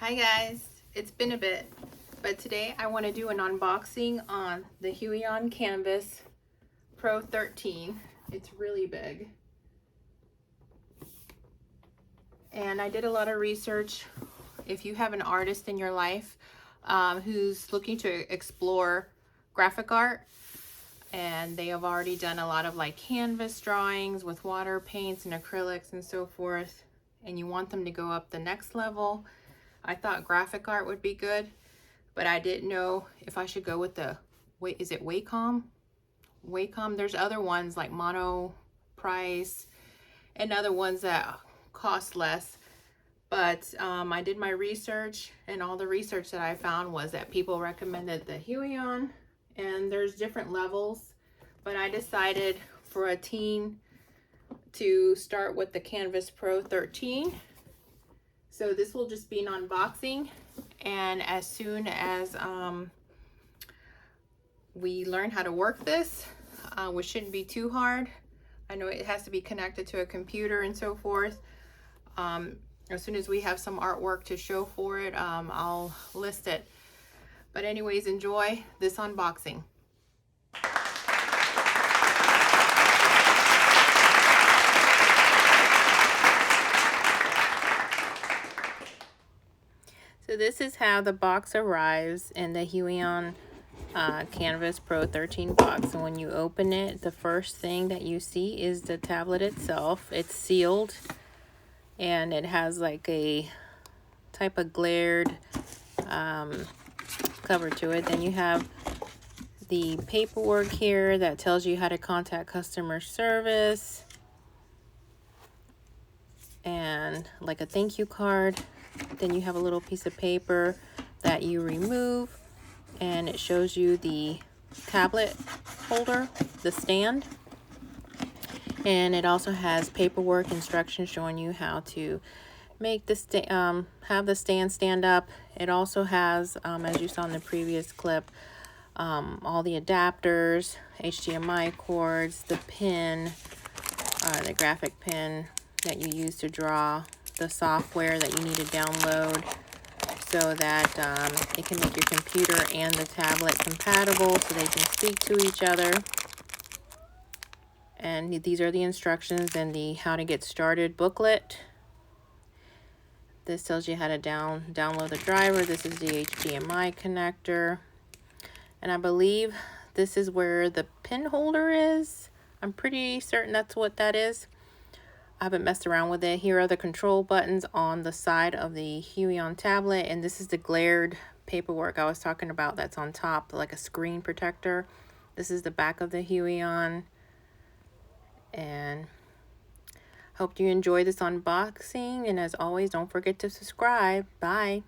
Hi guys, it's been a bit, but today I want to do an unboxing on the Huion Kamvas Pro 13. It's really big. And I did a lot of research. If you have an artist in your life who's looking to explore graphic art, and they have already done a lot of like canvas drawings with water paints and acrylics and so forth, and you want them to go up the next level, I thought graphic art would be good, but I didn't know if I should go with the, is it Wacom? Wacom, there's other ones like Mono Price and other ones that cost less. But I did my research, and all the research that I found was that people recommended the Huion, and there's different levels, but I decided for a teen to start with the Kamvas Pro 13. So this will just be an unboxing, and as soon as we learn how to work this, which shouldn't be too hard. I know it has to be connected to a computer and so forth. As soon as we have some artwork to show for it, I'll list it. But anyways, enjoy this unboxing. So this is how the box arrives in the Huion Kamvas Pro 13 box. And when you open it, the first thing that you see is the tablet itself. It's sealed, and it has like a type of glared cover to it. Then you have the paperwork here that tells you how to contact customer service, and like a thank you card. Then you have a little piece of paper that you remove, and it shows you the tablet holder, the stand, and it also has paperwork instructions showing you how to make the have the stand up. It also has, as you saw in the previous clip, all the adapters, HDMI cords, the pen, the graphic pen that you use to draw, the software that you need to download so that it can make your computer and the tablet compatible so they can speak to each other. And these are the instructions and the how to get started booklet. This tells you how to download the driver. This is the HDMI connector. And I believe this is where the pen holder is. I'm pretty certain that's what that is. I haven't messed around with it. Here are the control buttons on the side of the Huion tablet, and this is the glared paperwork I was talking about that's on top, like a screen protector. This is the back of the Huion, and hope you enjoy this unboxing, and as always, don't forget to subscribe. Bye.